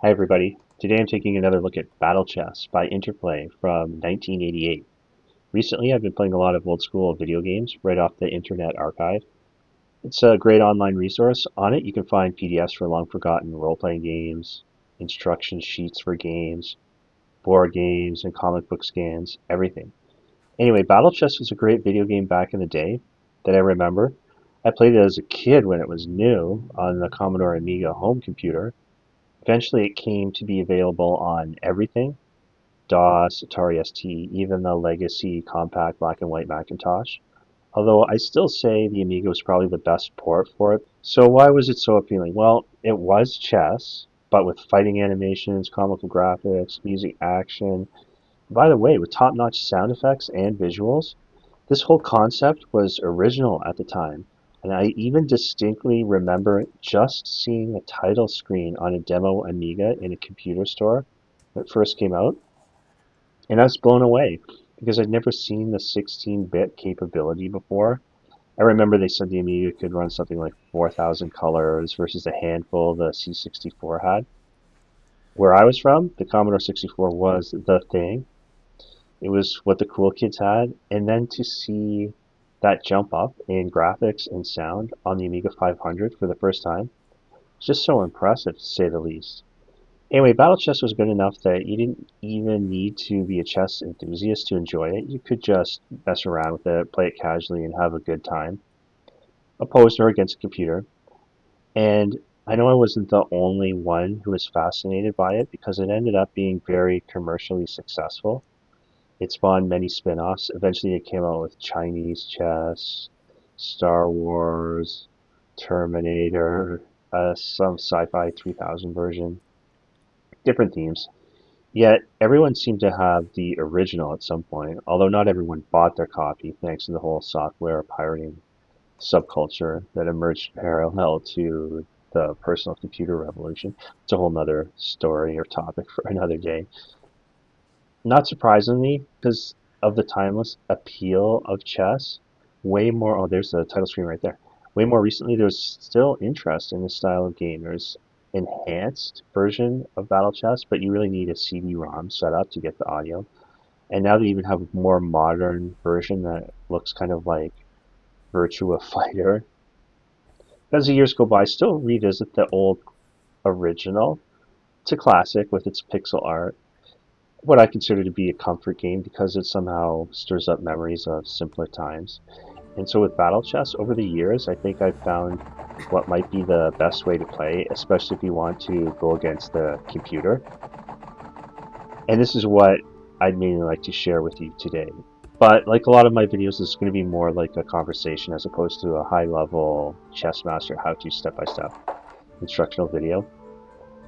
Hi everybody. Today I'm taking another look at Battle Chess by Interplay from 1988. Recently I've been playing a lot of old school video games right off the Internet Archive. It's a great online resource. On it you can find PDFs for long forgotten role-playing games, instruction sheets for games, board games and comic book scans, everything. Anyway, Battle Chess was a great video game back in the day that I remember. I played it as a kid when it was new on the Commodore Amiga home computer. Eventually it came to be available on everything: DOS, Atari ST, even the legacy compact black and white Macintosh. Although I still say the Amiga was probably the best port for it. So why was it so appealing? Well, it was chess, but with fighting animations, comical graphics, music action. By the way, with top-notch sound effects and visuals. This whole concept was original at the time, and I even distinctly remember just seeing a title screen on a demo Amiga in a computer store when it first came out, and I was blown away because I'd never seen the 16-bit capability before. I remember they said the Amiga could run something like 4,000 colors versus a handful the C64 had. Where I was from, the Commodore 64 was the thing. It was what the cool kids had, and then to see that jump up in graphics and sound on the Amiga 500 for the first time, it's just so impressive to say the least. Anyway, Battle Chess was good enough that you didn't even need to be a chess enthusiast to enjoy it. You could just mess around with it, play it casually, and have a good time, opposed or against a computer. And I know I wasn't the only one who was fascinated by it because it ended up being very commercially successful. It spawned many spin-offs. Eventually it came out with Chinese chess, Star Wars, Terminator, some sci-fi 3000 version, different themes. Yet everyone seemed to have the original at some point, although not everyone bought their copy thanks to the whole software pirating subculture that emerged parallel to the personal computer revolution. It's a whole nother story or topic for another day. Not surprisingly, because of the timeless appeal of chess, way more. Oh, there's the title screen right there. Way more recently, there's still interest in this style of game. There's enhanced version of Battle Chess, but you really need a CD-ROM set up to get the audio. And now they even have a more modern version that looks kind of like Virtua Fighter. As the years go by, still revisit the old original. It's a classic with its pixel art, what I consider to be a comfort game because it somehow stirs up memories of simpler times. And so with Battle Chess, over the years, I think I've found what might be the best way to play, especially if you want to go against the computer. And this is what I'd mainly like to share with you today. But like a lot of my videos, this is going to be more like a conversation as opposed to a high-level chess master how-to step-by-step instructional video.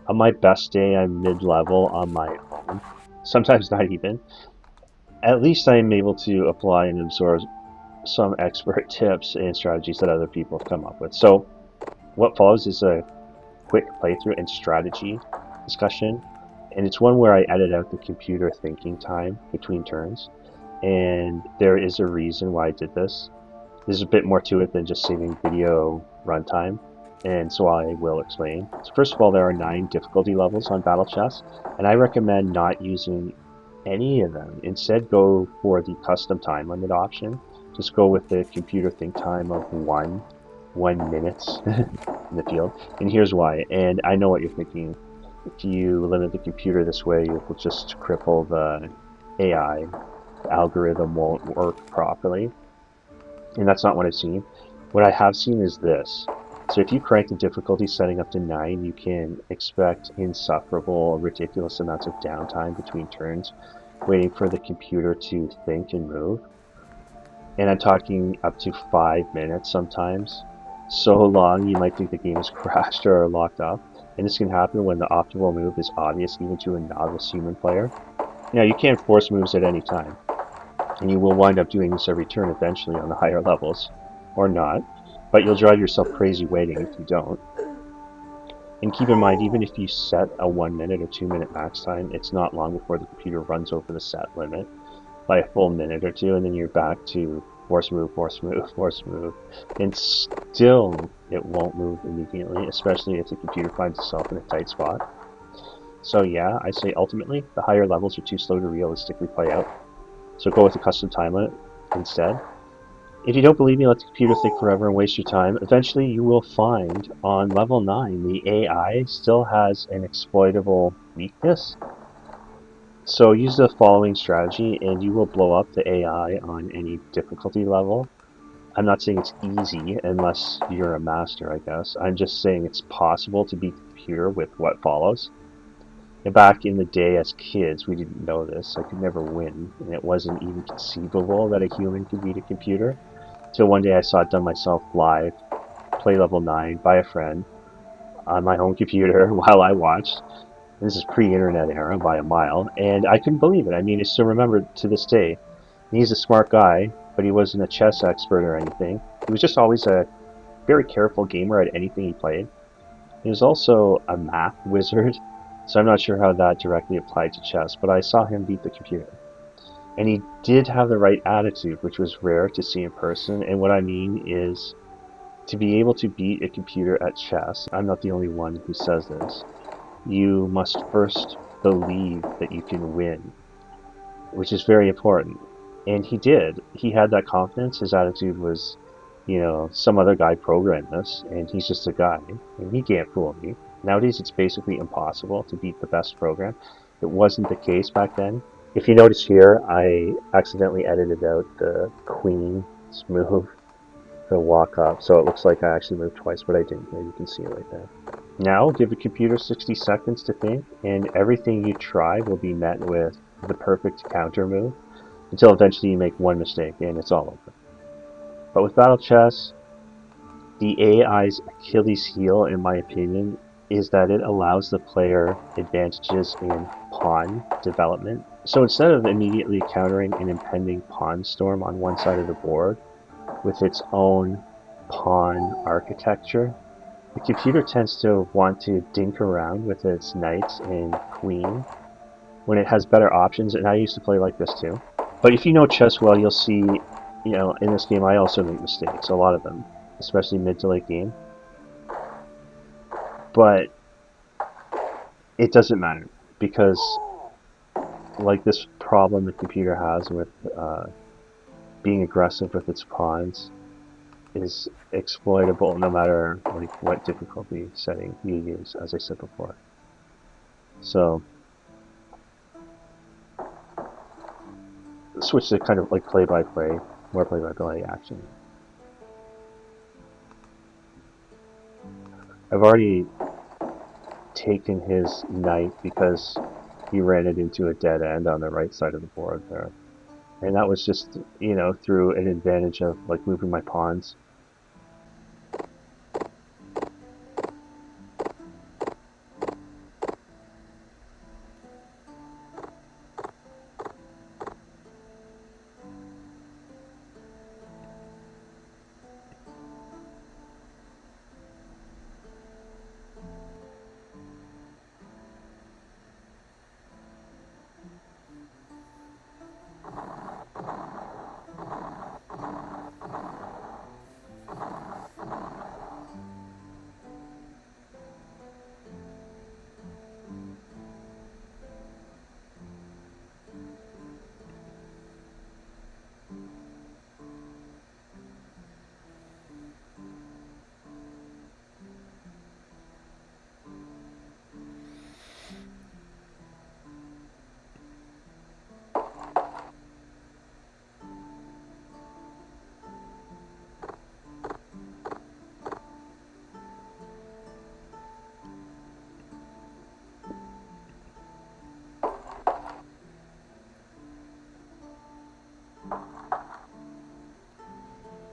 On my best day, I'm mid-level on my own. Sometimes not even. At least I'm able to apply and absorb some expert tips and strategies that other people have come up with. So what follows is a quick playthrough and strategy discussion, and it's one where I edit out the computer thinking time between turns, and there is a reason why I did this. There's a bit more to it than just saving video runtime, and so I will explain. So first of all, there are 9 difficulty levels on Battle Chess, and I recommend not using any of them. Instead, go for the custom time limit option. Just go with the computer think time of 1 minute in the field. And here's why. And I know what you're thinking. If you limit the computer this way, you will just cripple the AI. The algorithm won't work properly. And that's not what I've seen. What I have seen is this. So if you crank the difficulty setting up to 9, you can expect insufferable, ridiculous amounts of downtime between turns, waiting for the computer to think and move. And I'm talking up to 5 minutes sometimes. So long you might think the game is crashed or locked up. And this can happen when the optimal move is obvious even to a novice human player. Now you can't force moves at any time, and you will wind up doing this every turn eventually on the higher levels, or not, but you'll drive yourself crazy waiting if you don't. And keep in mind, even if you set a 1 minute or 2 minute max time, it's not long before the computer runs over the set limit by a full minute or two, and then you're back to force move, force move, force move, and still it won't move immediately, especially if the computer finds itself in a tight spot. So yeah, I say ultimately, the higher levels are too slow to realistically play out. So go with a custom time limit instead. If you don't believe me, let the computer think forever and waste your time. Eventually, you will find on level 9 the AI still has an exploitable weakness. So use the following strategy and you will blow up the AI on any difficulty level. I'm not saying it's easy unless you're a master, I guess. I'm just saying it's possible to beat the computer with what follows. And back in the day as kids, we didn't know this. I could never win, and it wasn't even conceivable that a human could beat a computer. Till one day I saw it done myself live, play level 9 by a friend on my home computer while I watched. This is pre-internet era by a mile, and I couldn't believe it. I mean, I still remember to this day. He's a smart guy, but he wasn't a chess expert or anything. He was just always a very careful gamer at anything he played. He was also a math wizard, so I'm not sure how that directly applied to chess, but I saw him beat the computer. And he did have the right attitude, which was rare to see in person. And what I mean is to be able to beat a computer at chess, I'm not the only one who says this, you must first believe that you can win, which is very important. And he did. He had that confidence. His attitude was, some other guy programmed this, and he's just a guy, and he can't fool me. Nowadays, it's basically impossible to beat the best program. It wasn't the case back then. If you notice here, I accidentally edited out the queen's move, the walk up, so it looks like I actually moved twice, but I didn't. There you can see it right there. Now, give the computer 60 seconds to think, and everything you try will be met with the perfect counter move until eventually you make one mistake and it's all over. But with Battle Chess, the AI's Achilles heel, in my opinion, is that it allows the player advantages in pawn development. So instead of immediately countering an impending pawn storm on one side of the board with its own pawn architecture, the computer tends to want to dink around with its knights and queen when it has better options, and I used to play like this too. But if you know chess well, you'll see, in this game I also make mistakes, a lot of them, especially mid to late game. But it doesn't matter because, like this problem the computer has with being aggressive with its pawns is exploitable no matter like what difficulty setting you use, as I said before. So switch to kind of like play-by-play, more play-by-play action. I've already taken his knight because he ran it into a dead end on the right side of the board there. And that was just, through an advantage of like moving my pawns.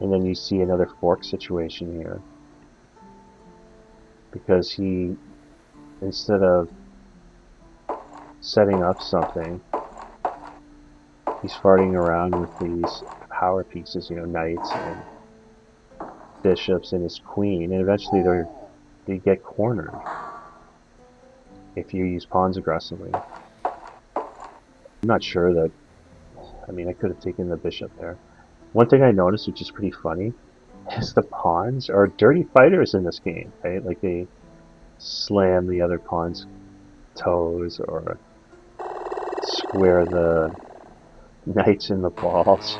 And then you see another fork situation here. Because he, instead of setting up something, he's farting around with these power pieces, knights and bishops and his queen, and eventually they get cornered if you use pawns aggressively. I'm not sure that, I could have taken the bishop there. One thing I noticed, which is pretty funny, is the pawns are dirty fighters in this game, right? Like they slam the other pawns toes or square the knights in the balls.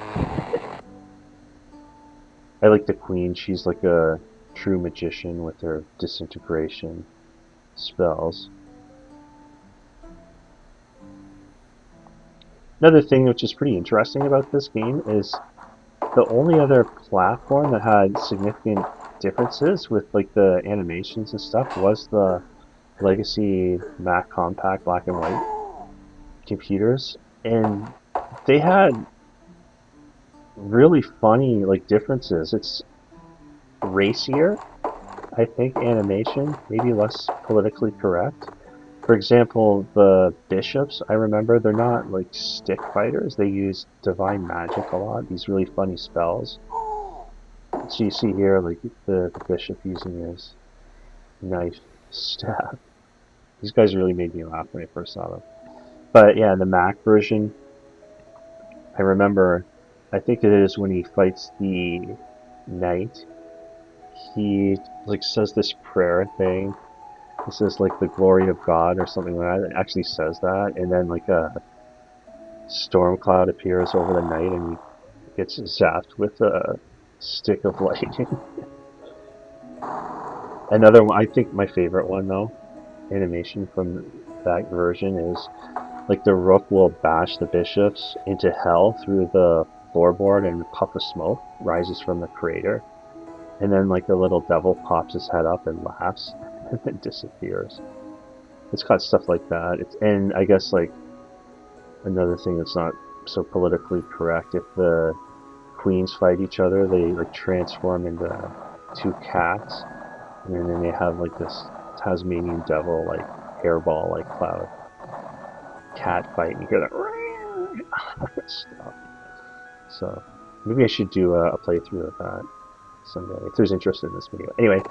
I like the queen. She's like a true magician with her disintegration spells. Another thing which is pretty interesting about this game is the only other platform that had significant differences with like the animations and stuff was the legacy Mac Compact black and white computers, and they had really funny like differences. It's racier, I think, animation, maybe less politically correct. For example, the bishops, I remember, they're not like stick fighters. They use divine magic a lot, these really funny spells. So you see here, like the bishop using his knife staff. These guys really made me laugh when I first saw them. But yeah, in the Mac version, I remember, I think it is when he fights the knight, he like says this prayer thing. It says like the glory of God or something like that. It actually says that, and then like a storm cloud appears over the knight, and he gets zapped with a stick of lightning. Another one, I think my favorite one though, animation from that version is like the rook will bash the bishops into hell through the floorboard, and a puff of smoke rises from the crater. And then like the little devil pops his head up and laughs and then disappears. It's got stuff like that. And I guess like another thing that's not so politically correct, if the queens fight each other, they like transform into two cats, and then they have like this Tasmanian devil like hairball like cloud cat fight, and you hear that stuff. So maybe I should do a playthrough of that someday if there's interest in this video. Anyway,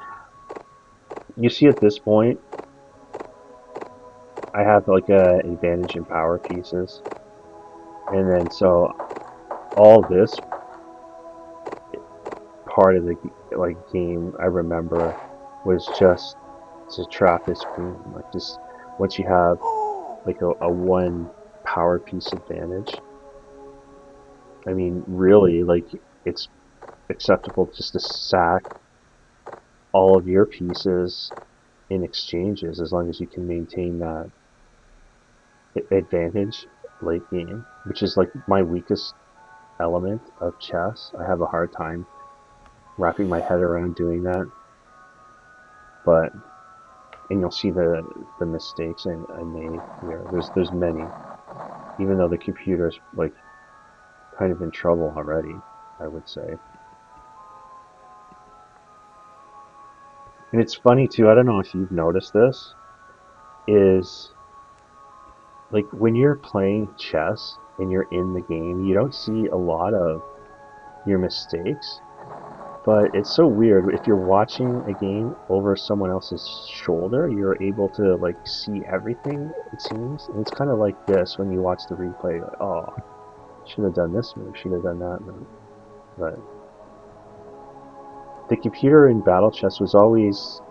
you see at this point, I have like a advantage in power pieces, and then so all this part of the like game I remember was just to trap this queen. Like just once you have like a one power piece advantage, I mean really like it's acceptable just to sack all of your pieces in exchanges as long as you can maintain that advantage late game, which is like my weakest element of chess. I have a hard time wrapping my head around doing that. But and you'll see the mistakes I made here. There's many, even though the computer's like kind of in trouble already, I would say. And it's funny too. I don't know if you've noticed this. Is like when you're playing chess and you're in the game, you don't see a lot of your mistakes. But it's so weird. If you're watching a game over someone else's shoulder, you're able to like see everything, it seems. And it's kind of like this when you watch the replay. Like, oh, should have done this move, should have done that move. But the computer in Battle Chess was always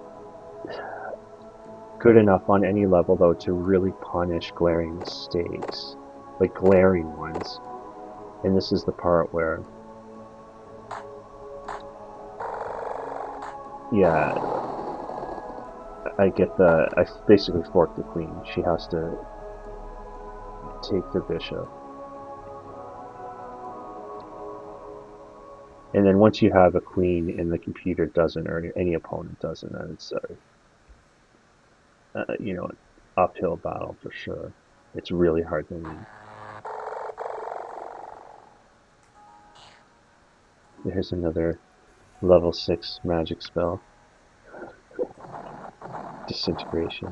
good enough on any level, though, to really punish glaring mistakes, like glaring ones. And this is the part where, yeah, I basically forked the queen. She has to take the bishop. And then once you have a queen and the computer doesn't, or any opponent doesn't, then it's an uphill battle for sure. It's really hard to win. There's another level 6 magic spell. Disintegration.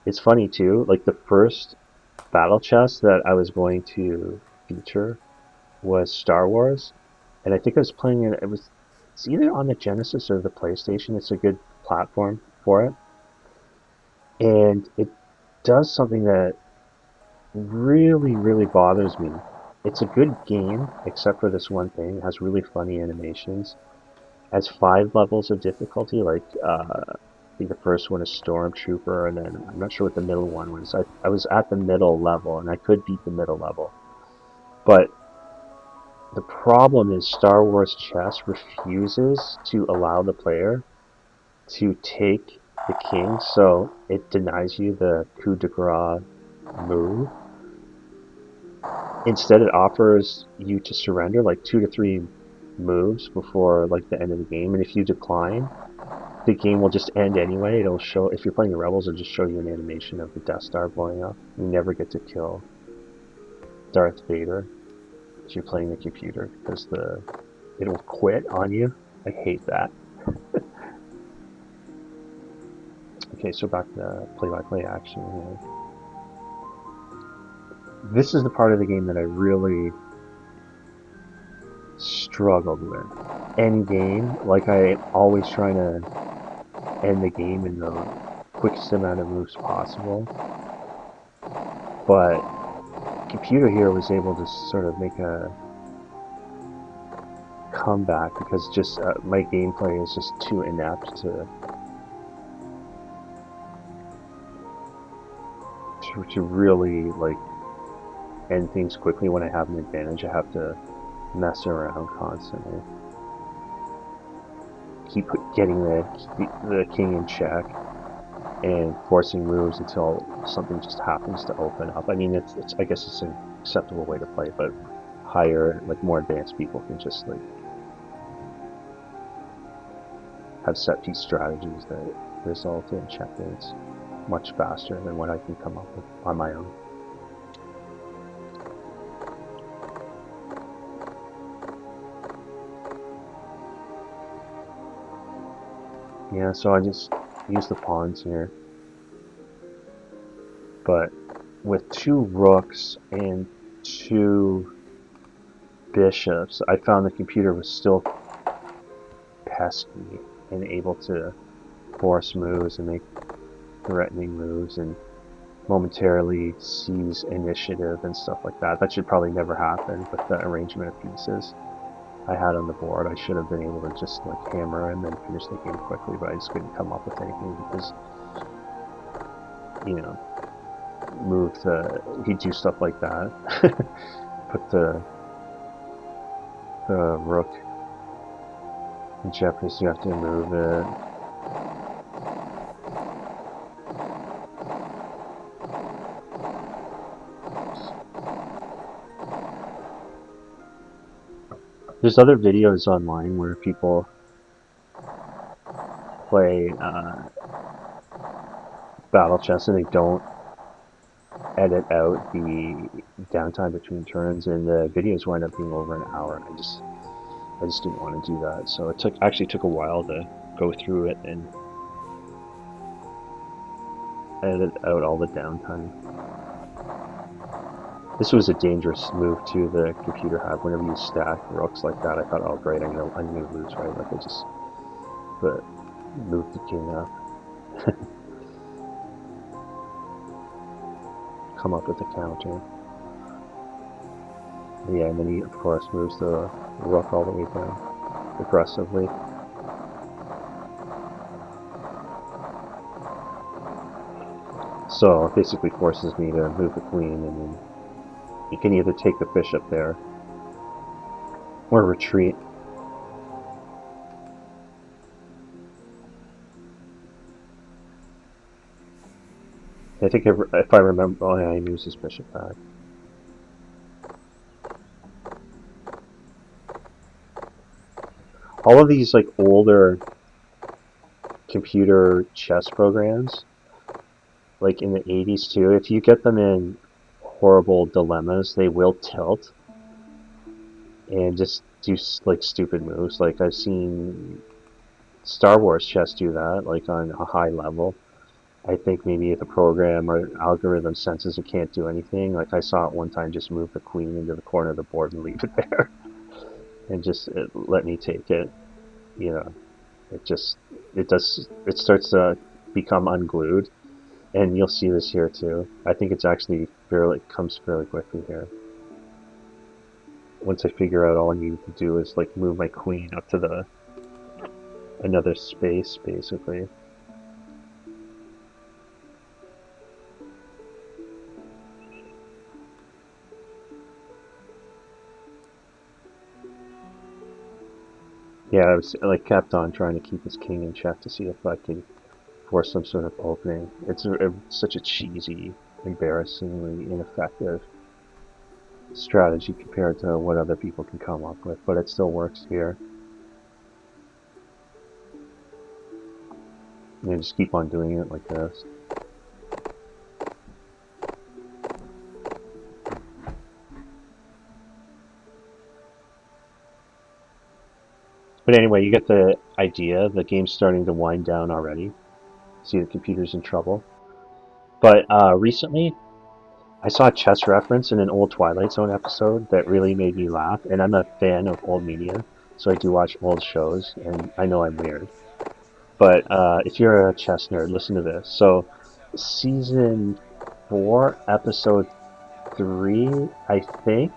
It's funny too, like the first battle chess that I was going to feature was Star Wars, and I think I was playing it. It's either on the Genesis or the PlayStation. It's a good platform for it, and it does something that really, really bothers me. It's a good game, except for this one thing. It has really funny animations. It has 5 levels of difficulty. Like think the first one is Stormtrooper, and then I'm not sure what the middle one was. I was at the middle level, and I could beat the middle level. But the problem is Star Wars Chess refuses to allow the player to take the king, so it denies you the coup de grace move. Instead, it offers you to surrender like 2 to 3 moves before like the end of the game, and if you decline, the game will just end anyway. It'll show, if you're playing the Rebels, it'll just show you an animation of the Death Star blowing up. You never get to kill Darth Vader if you're playing the computer because it'll quit on you. I hate that. Okay, so back to play-by-play action here. This is the part of the game that I really struggled with. End game, like I'm always trying to end the game in the quickest amount of moves possible. But computer here was able to sort of make a comeback because just my gameplay is just too inept to really like end things quickly. When I have an advantage, I have to mess around constantly, keep getting the king in check and forcing moves until something just happens to open up. I mean, it's I guess it's an acceptable way to play, but higher, like more advanced people can just like have set piece strategies that result in checkmates much faster than what I can come up with on my own. Yeah, so I just use the pawns here. But with 2 rooks and 2 bishops, I found the computer was still pesky and able to force moves and make threatening moves and momentarily seize initiative and stuff like that. That should probably never happen with the arrangement of pieces I had on the board. I should have been able to just like hammer him and finish the game quickly, but I just couldn't come up with anything because, you know, he'd do stuff like that. Put the rook in jeopardy, so you have to move it. There's other videos online where people play battle chess and they don't edit out the downtime between turns, and the videos wind up being over an hour. And I just didn't want to do that. So it actually took a while to go through it and edit out all the downtime. This was a dangerous move too, the computer had. Whenever you stack rooks like that, I thought, oh great, I'm gonna lose, right? Like I just moved the king up. Come up with a counter. Yeah, and then he of course moves the rook all the way down aggressively. So it basically forces me to move the queen, and then you can either take the bishop there or retreat. I think if I remember, oh yeah, he moves his bishop back. All of these like older computer chess programs, like in the 80s too, if you get them in horrible dilemmas, they will tilt and just do like stupid moves. Like I've seen Star Wars chess do that, like on a high level. I think maybe the program or algorithm senses it can't do anything. Like I saw it one time just move the queen into the corner of the board and leave it there. And just let me take it. You know, it starts to become unglued. And you'll see this here too. I think it's actually comes fairly quickly here. Once I figure out all I need to do is like move my queen up to another space basically. Yeah, I was like kept on trying to keep his king in check to see if I could force some sort of opening. Such a cheesy, embarrassingly ineffective strategy compared to what other people can come up with, but it still works here. You just keep on doing it like this. But anyway, you get the idea. The game's starting to wind down already. See, the computer's in trouble. But recently, I saw a chess reference in an old Twilight Zone episode that really made me laugh. And I'm a fan of old media, so I do watch old shows, and I know I'm weird. But if you're a chess nerd, listen to this. So, season 4, episode 3, I think.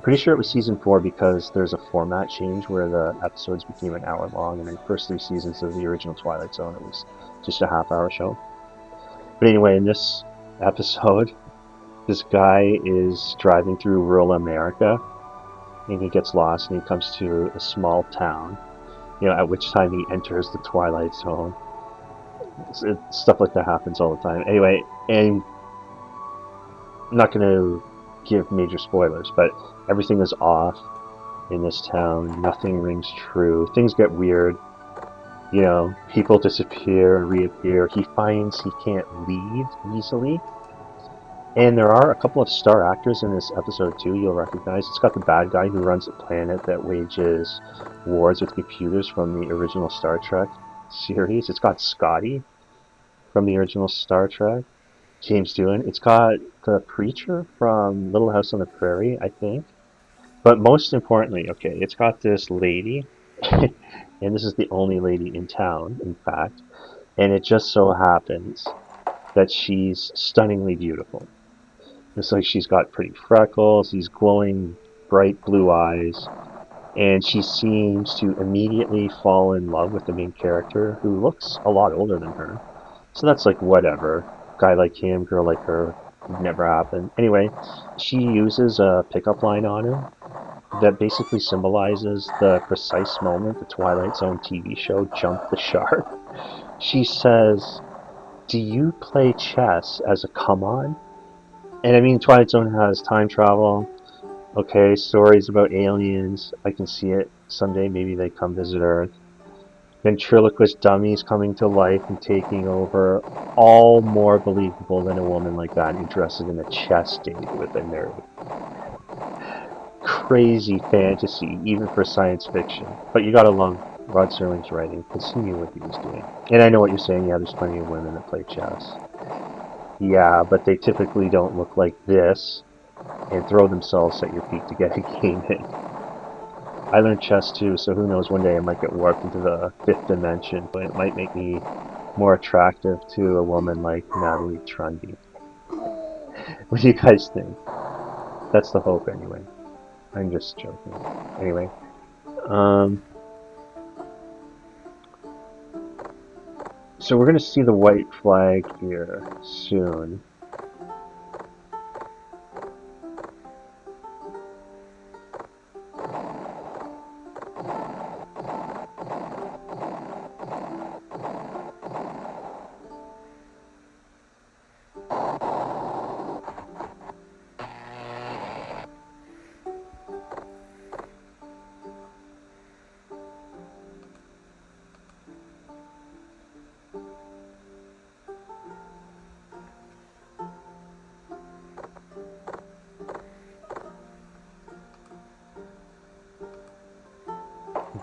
Pretty sure it was season 4 because there's a format change where the episodes became an hour long, and in the first 3 seasons of the original Twilight Zone, it was just a half-hour show. But anyway, in this episode, this guy is driving through rural America, and he gets lost, and he comes to a small town. At which time he enters the Twilight Zone. Stuff like that happens all the time. Anyway, and I'm not going to give major spoilers, but everything is off in this town. Nothing rings true. Things get weird. People disappear and reappear. He finds he can't leave easily. And there are a couple of star actors in this episode too you'll recognize. It's got the bad guy who runs a planet that wages wars with computers from the original Star Trek series. It's got Scotty from the original Star Trek. James Doohan. It's got the preacher from Little House on the Prairie, I think. But most importantly, okay, it's got this lady, and this is the only lady in town, in fact, and it just so happens that she's stunningly beautiful. It's like she's got pretty freckles, these glowing, bright blue eyes, and she seems to immediately fall in love with the main character, who looks a lot older than her. So that's like whatever. Guy like him, girl like her, never happened. Anyway, she uses a pickup line on him that basically symbolizes the precise moment the Twilight Zone TV show jumped the shark. She says, "Do you play chess as a come on?" And I mean, Twilight Zone has time travel. Okay, stories about aliens. I can see it someday. Maybe they come visit Earth. Ventriloquist dummies coming to life and taking over. All more believable than a woman like that interested in a chess date with a nerd. Crazy fantasy, even for science fiction. But you gotta love Rod Serling's writing, because he knew what he was doing. And I know what you're saying. Yeah, there's plenty of women that play chess. Yeah, but they typically don't look like this and throw themselves at your feet to get a game in. I learned chess too, so who knows, one day I might get warped into the fifth dimension, but it might make me more attractive to a woman like Natalie Trundy. What do you guys think? That's the hope anyway. I'm just joking. Anyway, so we're going to see the white flag here soon.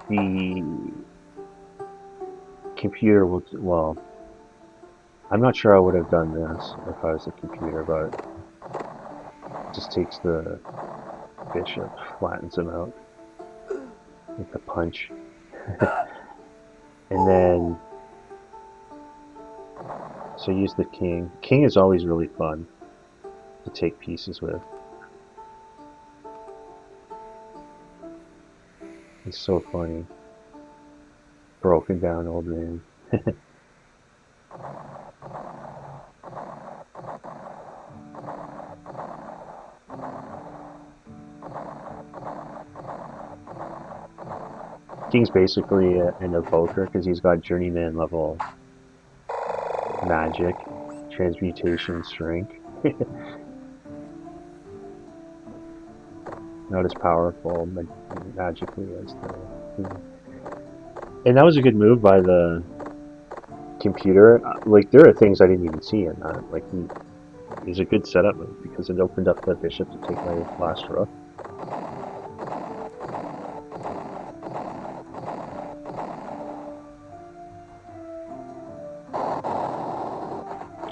The computer will, well, I'm not sure I would have done this if I was a computer, but it just takes the bishop, flattens him out with the punch. And then, so use the king. King is always really fun to take pieces with. He's so funny. Broken down old man. King's basically an evoker because he's got journeyman level magic, transmutation, shrink. Not as powerful magically as the. And that was a good move by the computer. Like there are things I didn't even see in that. Like it was a good setup move because it opened up the bishop to take my last rook.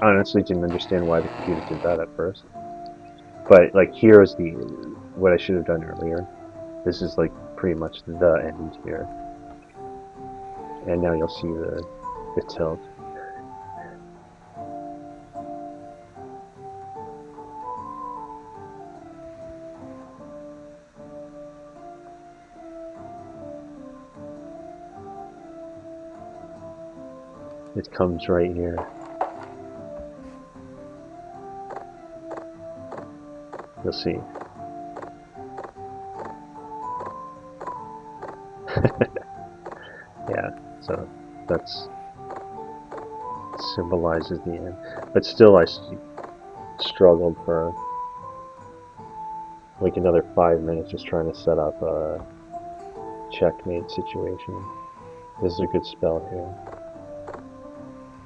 I honestly didn't understand why the computer did that at first. But like here's the what I should have done earlier. This is like pretty much the end here. And now you'll see the tilt. It comes right here. You'll see. Yeah, so that's symbolizes the end. But still, I struggled for like another 5 minutes just trying to set up a checkmate situation. This is a good spell here.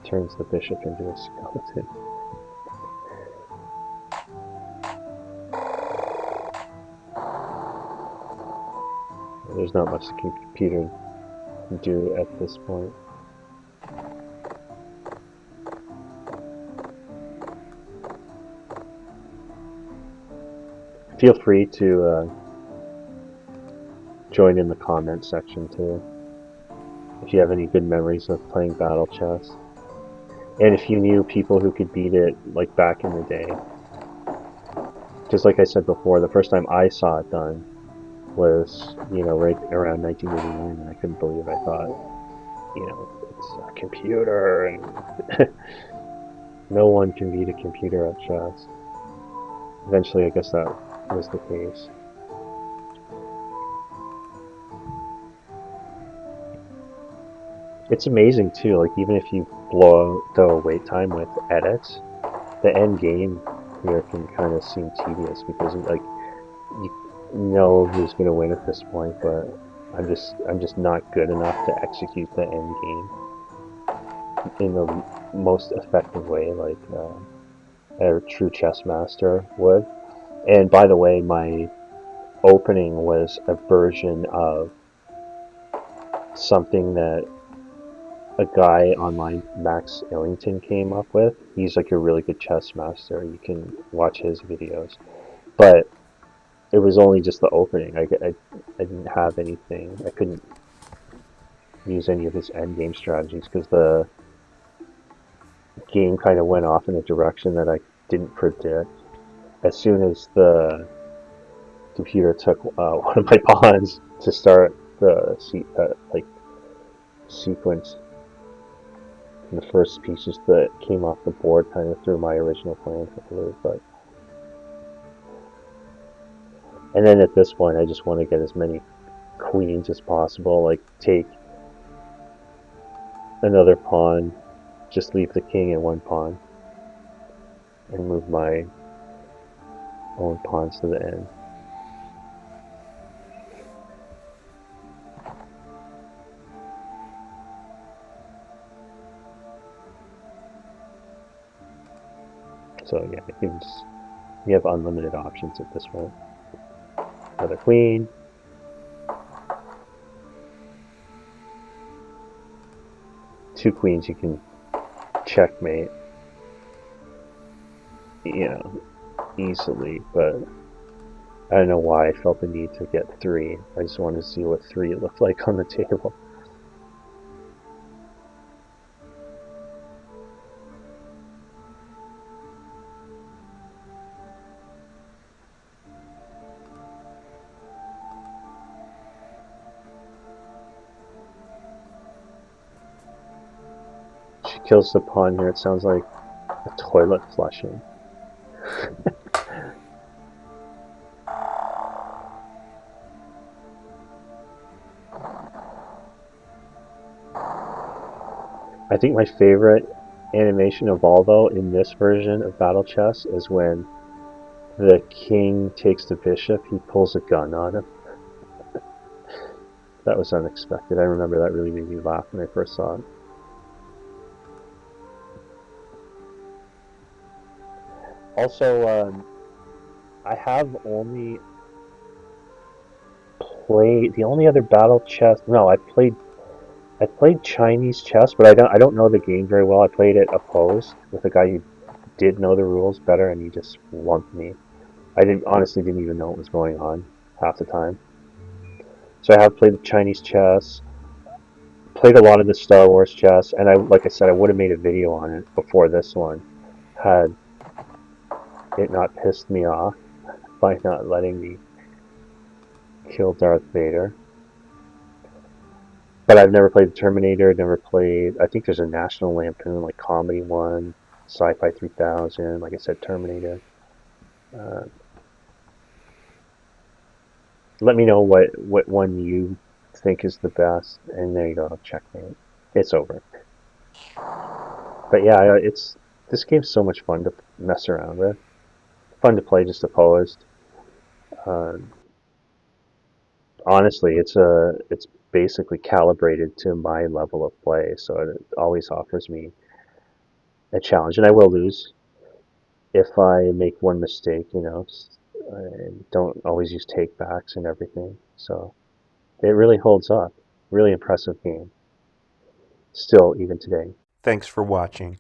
Turns the bishop into a skeleton. There's not much the computer can do at this point. Feel free to join in the comment section too, if you have any good memories of playing Battle Chess. And if you knew people who could beat it like back in the day. Just like I said before, the first time I saw it done was, right around 1989, and I couldn't believe it. I thought, it's a computer, and no one can beat a computer at chess. Eventually, I guess that was the case. It's amazing too, like even if you throw wait time with edits, the end game here can kind of seem tedious because like you know who's going to win at this point, but I'm just not good enough to execute the end game in the most effective way, like a true chess master would. And by the way, my opening was a version of something that a guy online, Max Illington, came up with. He's like a really good chess master. You can watch his videos. But it was only just the opening. I didn't have anything. I couldn't use any of his endgame strategies because the game kind of went off in a direction that I didn't predict. As soon as the computer took one of my pawns to start the sequence, and the first pieces that came off the board kind of threw my original plan for a loop. And then at this point, I just want to get as many queens as possible. Like take another pawn, just leave the king and one pawn, and move my own pawns to the end. So yeah, you have unlimited options at this point. Another queen. Two queens you can checkmate, easily, but I don't know why I felt the need to get three. I just wanted to see what three looked like on the table. She kills the pawn here. It sounds like a toilet flushing. I think my favorite animation of all, though, in this version of Battle Chess is when the king takes the bishop, he pulls a gun on him. That was unexpected. I remember that really made me laugh when I first saw it. Also, I have only played the only other battle chess. No, I played Chinese chess, but I don't know the game very well. I played it opposed with a guy who did know the rules better, and he just lumped me. I didn't honestly didn't even know what was going on half the time. So I have played Chinese chess, played a lot of the Star Wars chess, and like I said, I would have made a video on it before this one had it not pissed me off by not letting me kill Darth Vader. But I've never played the Terminator. Never played. I think there's a National Lampoon like comedy one, Sci-Fi 3000. Like I said, Terminator. Uh, Let me know what one you think is the best, and there you go. Checkmate. It's over. But yeah, it's this game's so much fun to mess around with. Fun to play just opposed. Uh, Honestly, it's basically calibrated to my level of play, so it always offers me a challenge, and I will lose if I make one mistake. I don't always use takebacks and everything, so it really holds up. Really impressive game, still even today. Thanks for watching.